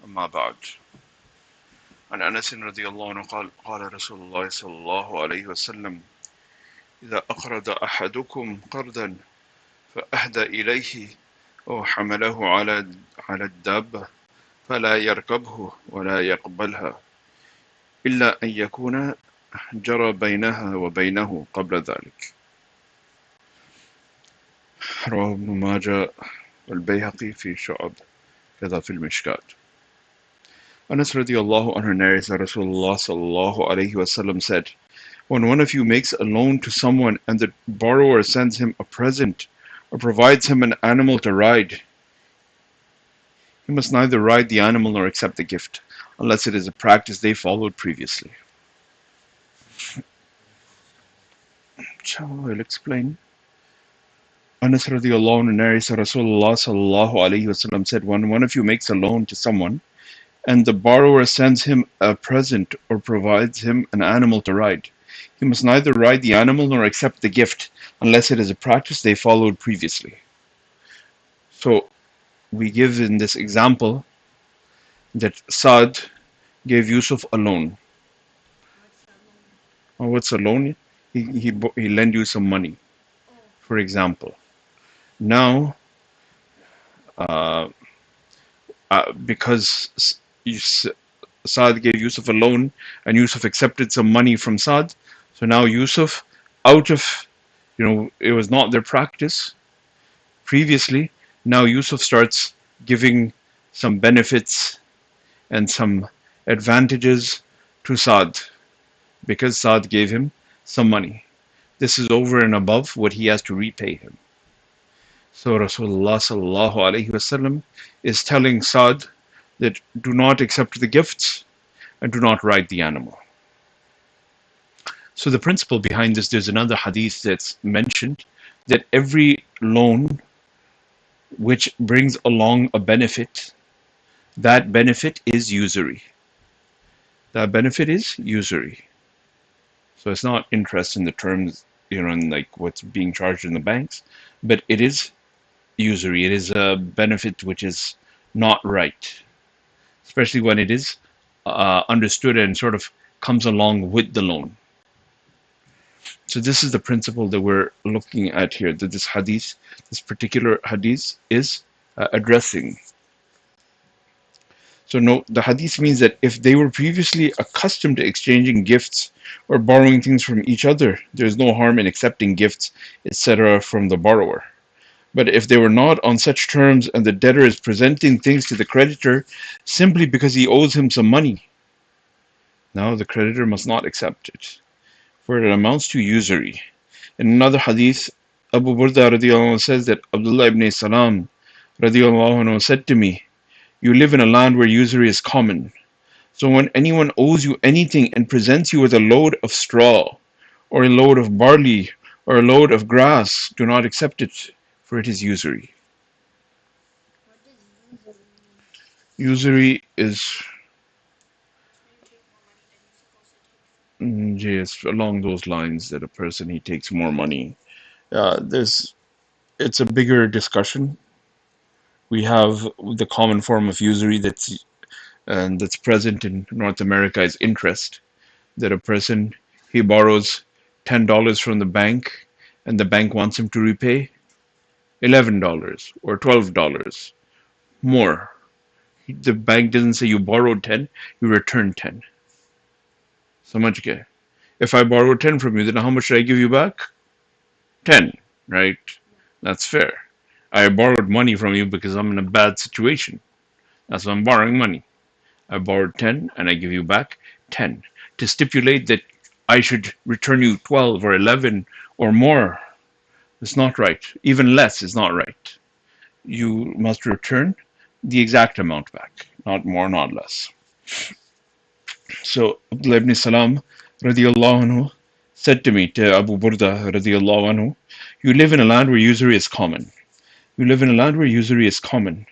أما بعد. عن أنس رضي الله عنه قال قال رسول الله صلى الله عليه وسلم إذا أقرض أحدكم قرضا فأهدى إليه أو حمله على الدابة فلا يركبه ولا يقبلها إلا أن يكون جرى بينها وبينه قبل ذلك. رواه ابن ماجه والبيهقي في شعب كذا في المشكات. Anas radiallahu anhu narrates that Rasulullah sallallahu alayhi wasallam said, when one of you makes a loan to someone and the borrower sends him a present or provides him an animal to ride, he must neither ride the animal nor accept the gift, unless it is a practice they followed previously. Inshallah, I'll explain. Anas radiallahu anhu narrates that Rasulullah sallallahu alayhi wasallam said, when one of you makes a loan to someone and the borrower sends him a present or provides him an animal to ride, he must neither ride the animal nor accept the gift, unless it is a practice they followed previously. So we give in this example that Saad gave Yusuf a loan. Oh, what's a loan? He lent you some money, for example. Now, uh, because Saad gave Yusuf a loan and Yusuf accepted some money from Saad, so now Yusuf, out of, it was not their practice previously, now Yusuf starts giving some benefits and some advantages to Saad because Saad gave him some money. This is over and above what he has to repay him. So Rasulullah sallallahu alaihi wasallam is telling Saad that do not accept the gifts and do not ride the animal. So the principle behind this, there's another hadith that's mentioned that every loan which brings along a benefit, that benefit is usury. That benefit is usury. So it's not interest in the terms, in like what's being charged in the banks, but it is usury. It is a benefit which is not right, especially when it is understood and sort of comes along with the loan. So this is the principle that we're looking at here, that this hadith, this particular hadith is addressing. So note, the hadith means that if they were previously accustomed to exchanging gifts or borrowing things from each other, there is no harm in accepting gifts, etc. from the borrower. But if they were not on such terms and the debtor is presenting things to the creditor simply because he owes him some money, now the creditor must not accept it, for it amounts to usury. In another hadith, Abu Burda radiallahu anhu says that Abdullah ibn Salam radiallahu anhu said to me, you live in a land where usury is common. So when anyone owes you anything and presents you with a load of straw, or a load of barley, or a load of grass, do not accept it, for it is usury. Usury is yes, along those lines, that a person, he takes more money. It's a bigger discussion. We have the common form of usury that's present in North America is interest. That a person, he borrows $10 from the bank and the bank wants him to repay $11 or $12 more. The bank doesn't say you borrowed 10, you return 10. So much okay. If I borrow 10 from you, then how much should I give you back? 10, right? That's fair. I borrowed money from you because I'm in a bad situation. That's why I'm borrowing money. I borrowed 10 and I give you back 10. To stipulate that I should return you 12 or 11 or more, it's not right. Even less is not right. You must return the exact amount back, not more, not less. So Abdullah ibn Salam radiallahu anhu said to me, to Abu Burda radiallahu anhu, you live in a land where usury is common. You live in a land where usury is common.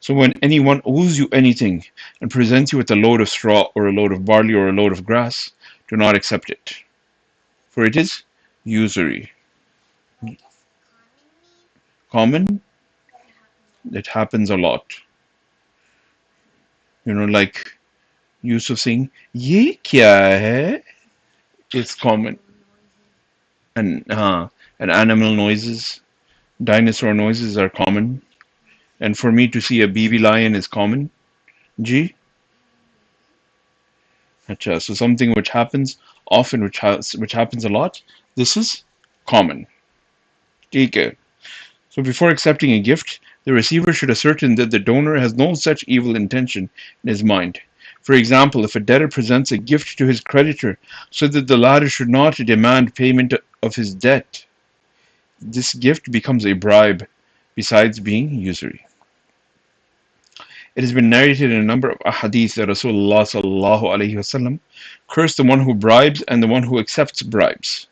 So when anyone owes you anything and presents you with a load of straw or a load of barley or a load of grass, do not accept it, for it is usury. Common, it happens a lot. Like Yusuf saying, Ye kya hai? It's common. And animal noises, dinosaur noises are common. And for me to see a BB lion is common. G. Acha. So something which happens often, which happens a lot, this is common. Okay. So before accepting a gift, the receiver should ascertain that the donor has no such evil intention in his mind. For example, if a debtor presents a gift to his creditor so that the latter should not demand payment of his debt, this gift becomes a bribe besides being usury. It has been narrated in a number of ahadith that Rasulullah sallallahu alaihi wasallam cursed the one who bribes and the one who accepts bribes.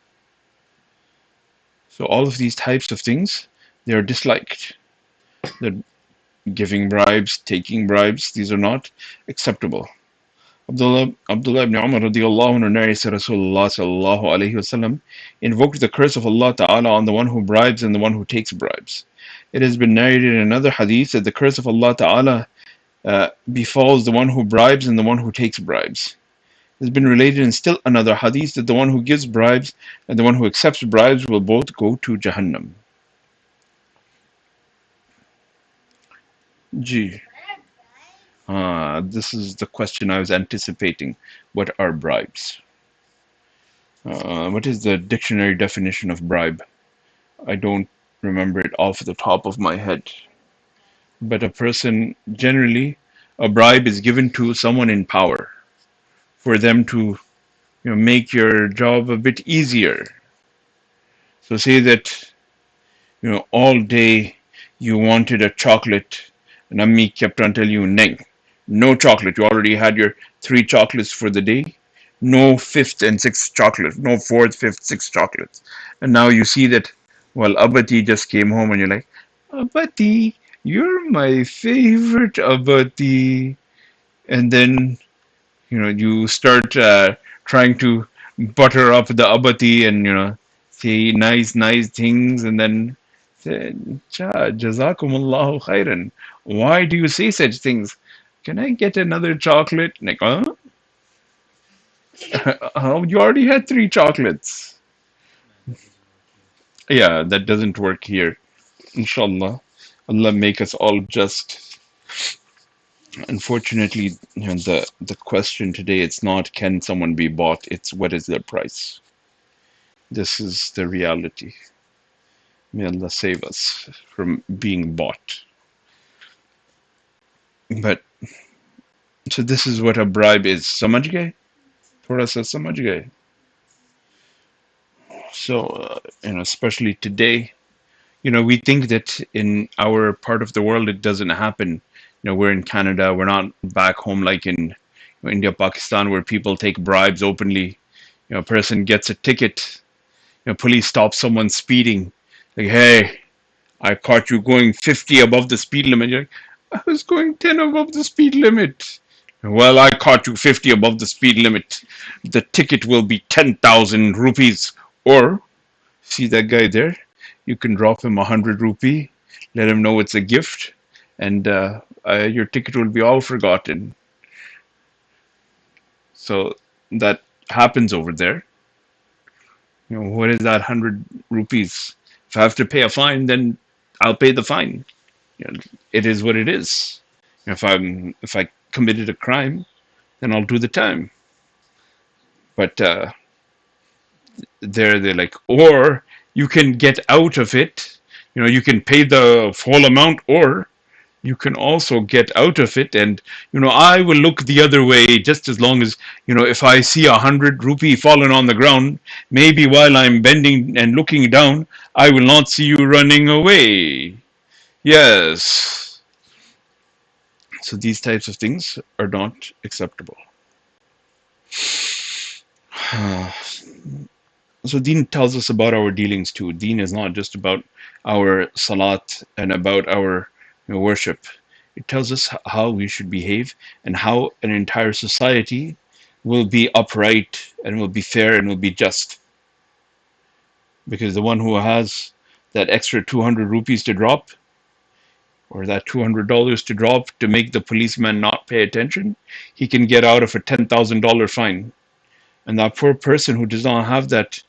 So all of these types of things, they are disliked. The giving bribes, taking bribes, these are not acceptable. Abdullah ibn Umar radiallahu anhu narrates that Rasulullah sallallahu alaihi wasallam invoked the curse of Allah Ta'ala on the one who bribes and the one who takes bribes. It has been narrated in another hadith that the curse of Allah Ta'ala befalls the one who bribes and the one who takes bribes. It has been related in still another hadith that the one who gives bribes and the one who accepts bribes will both go to Jahannam. Gee. This is the question I was anticipating. What are bribes? What is the dictionary definition of bribe? I don't remember it off the top of my head. But a person, generally, a bribe is given to someone in power for them to make your job a bit easier. So say that all day you wanted a chocolate, and Ammi kept on telling you, "No, no chocolate. You already had your 3 chocolates for the day. No fifth and sixth chocolate. No fourth, fifth, sixth chocolates." And now you see that, well, Abati just came home, and you're like, "Abati, you're my favorite Abati." And then you start trying to butter up the abati and say nice things, and then say, "Cha, jazakumullahu khairan. Why do you say such things? Can I get another chocolate?" Like, huh? You already had 3 chocolates. Yeah, that doesn't work here. Inshallah, Allah make us all just. Unfortunately, the question today, it's not can someone be bought, it's what is their price. This is the reality. May Allah save us from being bought. But so this is what a bribe is. समझ गए? थोड़ा सा समझ गए? So especially today, we think that in our part of the world it doesn't happen. We're in Canada. We're not back home like in India, Pakistan, where people take bribes openly. A person gets a ticket. Police stop someone speeding. Like, "Hey, I caught you going 50 above the speed limit." You're like, "I was going 10 above the speed limit." "Well, I caught you 50 above the speed limit. The ticket will be 10,000 rupees." Or, see that guy there? You can drop him 100 rupee, let him know it's a gift, and your ticket will be all forgotten. So that happens over there. What is that 100 rupees? If I have to pay a fine, then I'll pay the fine. It is what it is. If I committed a crime, then I'll do the time. But they're like, or you can get out of it. You can pay the full amount, or you can also get out of it, and I will look the other way just as long as if I see 100 rupee fallen on the ground, maybe while I'm bending and looking down, I will not see you running away. Yes. So these types of things are not acceptable. So Deen tells us about our dealings too. Deen is not just about our salat and about our worship. It tells us how we should behave and how an entire society will be upright and will be fair and will be just. Because the one who has that extra 200 rupees to drop, or that $200 to drop to make the policeman not pay attention, he can get out of a $10,000 fine. And that poor person who does not have that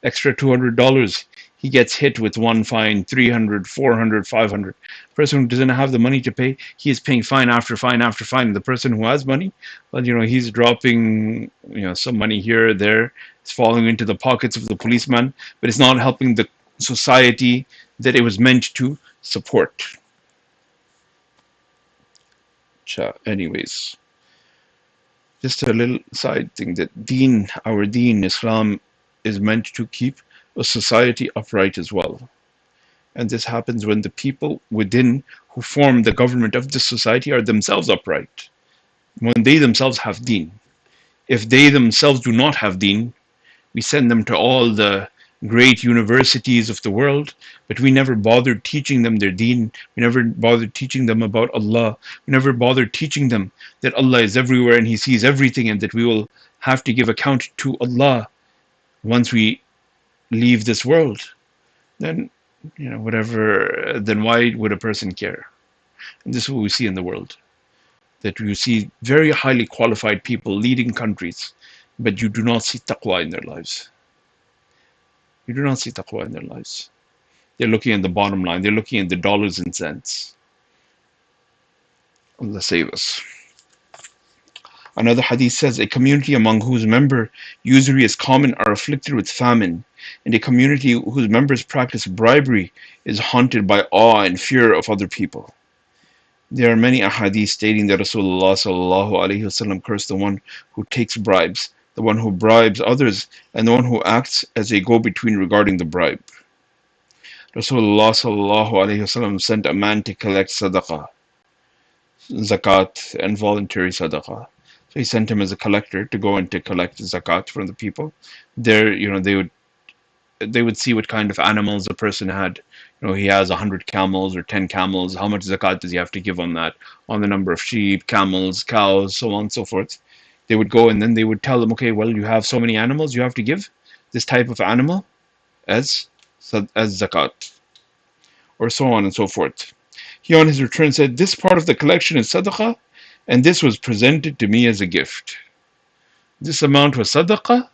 extra $200, he gets hit with one fine, 300, 400, 500. The person who doesn't have the money to pay, he is paying fine after fine after fine. The person who has money, well, he's dropping, some money here or there. It's falling into the pockets of the policeman, but it's not helping the society that it was meant to support. Anyways, just a little side thing that our deen, Islam, is meant to keep a society upright as well. And this happens when the people within who form the government of the society are themselves upright, when they themselves have deen. If they themselves do not have deen, we send them to all the great universities of the world, but we never bothered teaching them their deen. We never bothered teaching them about Allah. We never bothered teaching them that Allah is everywhere and He sees everything, and that we will have to give account to Allah once we leave this world. Then, then why would a person care? And this is what we see in the world. That you see very highly qualified people leading countries, but you do not see taqwa in their lives. You do not see taqwa in their lives. They're looking at the bottom line. They're looking at the dollars and cents. Allah save us. Another hadith says, a community among whose member usury is common are afflicted with famine, and a community whose members practice bribery is haunted by awe and fear of other people. There are many ahadith stating that Rasulullah sallallahu alaihi wasallam cursed the one who takes bribes, the one who bribes others, and the one who acts as a go-between regarding the bribe. Rasulullah sallallahu alaihi wasallam sent a man to collect sadaqah, zakat, and voluntary sadaqah. So he sent him as a collector to go and to collect zakat from the people. There, they would see what kind of animals a person had. He has 100 camels or 10 camels. How much zakat does he have to give on that? On the number of sheep, camels, cows, so on and so forth. They would go and then they would tell them, okay, well, you have so many animals, you have to give this type of animal as zakat, or so on and so forth. He on his return said, this part of the collection is sadaqah, and this was presented to me as a gift. This amount was sadaqah.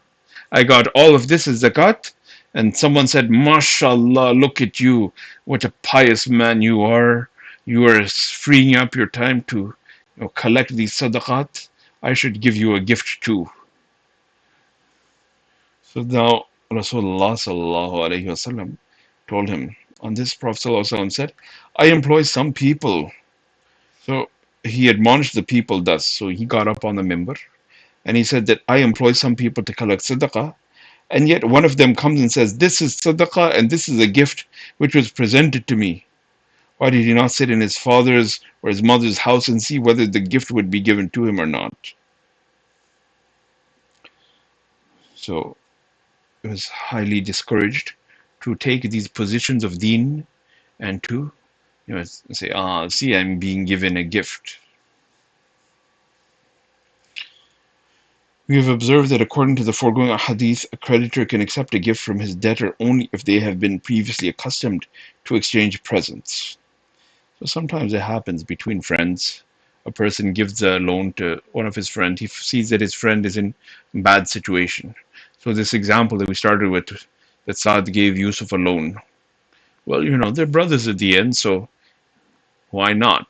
I got all of this as zakat. And someone said, MashaAllah, look at you. What a pious man you are. You are freeing up your time to collect these sadaqat. I should give you a gift too. So now Rasulullah sallallahu alaihi wasallam told him, on this Prophet sallallahu alaihi wasallam said, I employ some people. So he admonished the people thus. So he got up on the minbar and he said that I employ some people to collect sadaqah. And yet one of them comes and says, this is sadaqah and this is a gift which was presented to me. Why did he not sit in his father's or his mother's house and see whether the gift would be given to him or not? So it was highly discouraged to take these positions of deen and to say, see, I'm being given a gift. We have observed that according to the foregoing hadith, a creditor can accept a gift from his debtor only if they have been previously accustomed to exchange presents. So sometimes it happens between friends. A person gives a loan to one of his friends. He sees that his friend is in a bad situation. So this example that we started with, that Saad gave Yusuf a loan. Well, they're brothers at the end, so why not?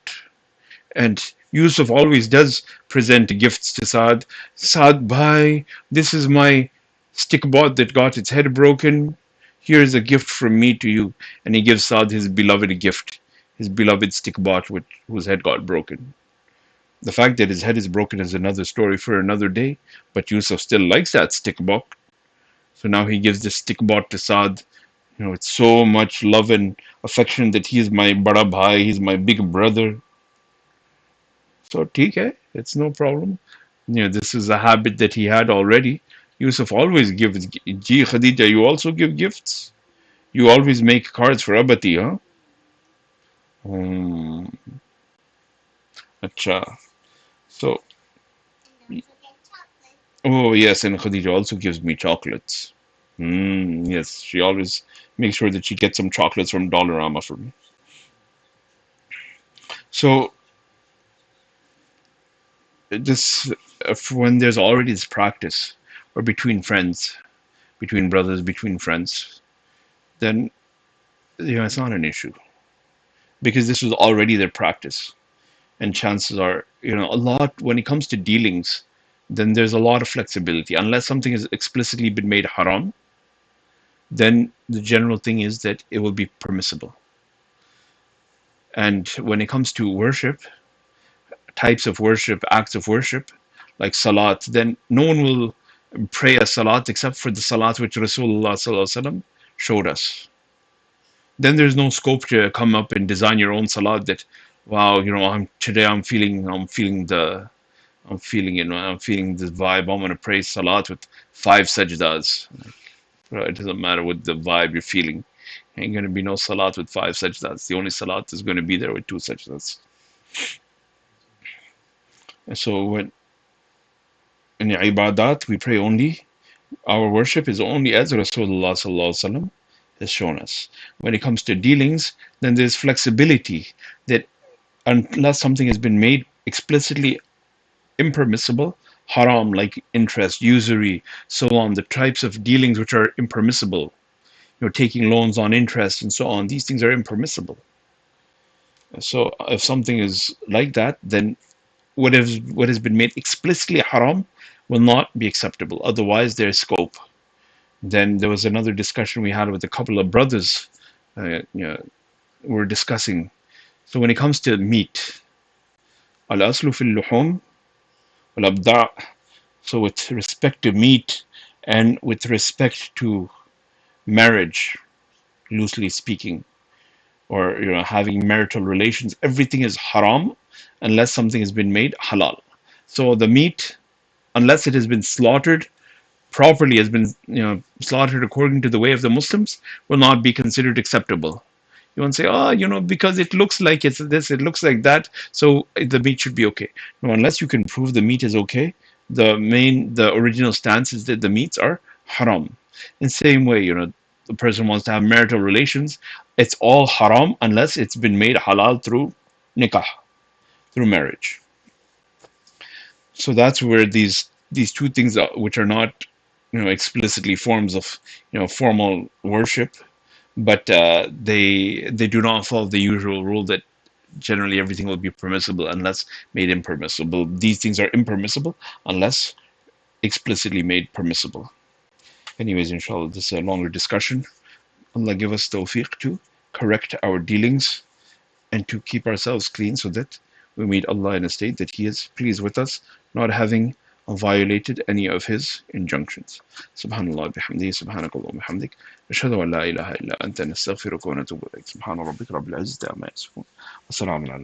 And Yusuf always does present gifts to Saad. Saad, bhai, this is my stickbot that got its head broken. Here's a gift from me to you. And he gives Saad his beloved gift, his beloved stickbot whose head got broken. The fact that his head is broken is another story for another day, but Yusuf still likes that stickbot. So now he gives this stickbot to Saad. With so much love and affection that he's my bada bhai, he's my big brother. So, TK, it's no problem. This is a habit that he had already. Yusuf always gives. Gee, Khadija, you also give gifts? You always make cards for Abati, huh? Acha. So, oh yes, and Khadija also gives me chocolates. Yes, she always makes sure that she gets some chocolates from Dollarama for me. So this, when there's already this practice, or between friends, between brothers, between friends, then it's not an issue because this was already their practice. And chances are, a lot when it comes to dealings, then there's a lot of flexibility. Unless something has explicitly been made haram, then the general thing is that it will be permissible. And when it comes to worship, types of worship, acts of worship, like salat, then no one will pray a salat except for the salat which Rasulullah showed us. Then there's no scope to come up and design your own salat that, wow, today I'm feeling this vibe. I'm gonna pray salat with 5 sajdas. It doesn't matter what the vibe you're feeling. Ain't gonna be no salat with 5 sajdas. The only salat is gonna be there with 2 sajdas. And so when in the ibadat we pray only, our worship is only as Rasulullah has shown us. When it comes to dealings, then there's flexibility that unless something has been made explicitly impermissible, haram, like interest, usury, so on, the types of dealings which are impermissible, taking loans on interest and so on, these things are impermissible. So if something is like that, then what has been made explicitly haram will not be acceptable. Otherwise, there's scope. Then there was another discussion we had with a couple of brothers. We're discussing. So when it comes to meat, al-aslu fil luhum wal-abda'. So with respect to meat and with respect to marriage, loosely speaking, or having marital relations, everything is haram unless something has been made halal. So the meat, unless it has been slaughtered properly, has been slaughtered according to the way of the Muslims, will not be considered acceptable. You won't say, oh, because it looks like it's this, it looks like that, so the meat should be okay. No, unless you can prove the meat is okay, the original stance is that the meats are haram. In the same way, the person wants to have marital relations, it's all haram unless it's been made halal through nikah, through marriage. So that's where these two things are, which are not explicitly forms of formal worship, but they do not follow the usual rule that generally everything will be permissible unless made impermissible. These things are impermissible unless explicitly made permissible. Anyways, inshallah, this is a longer discussion. Allah give us tawfiq to correct our dealings and to keep ourselves clean so that we meet Allah in a state that He is pleased with us, not having violated any of His injunctions. Subhanallah bihamdihi, subhanakallah bihamdik. Ashhadu an la ilaha illa anta nastaghfiruka wa natubu ilayk. Subhana rabbika rabbil izzati amma yasifun. Wassalamu ala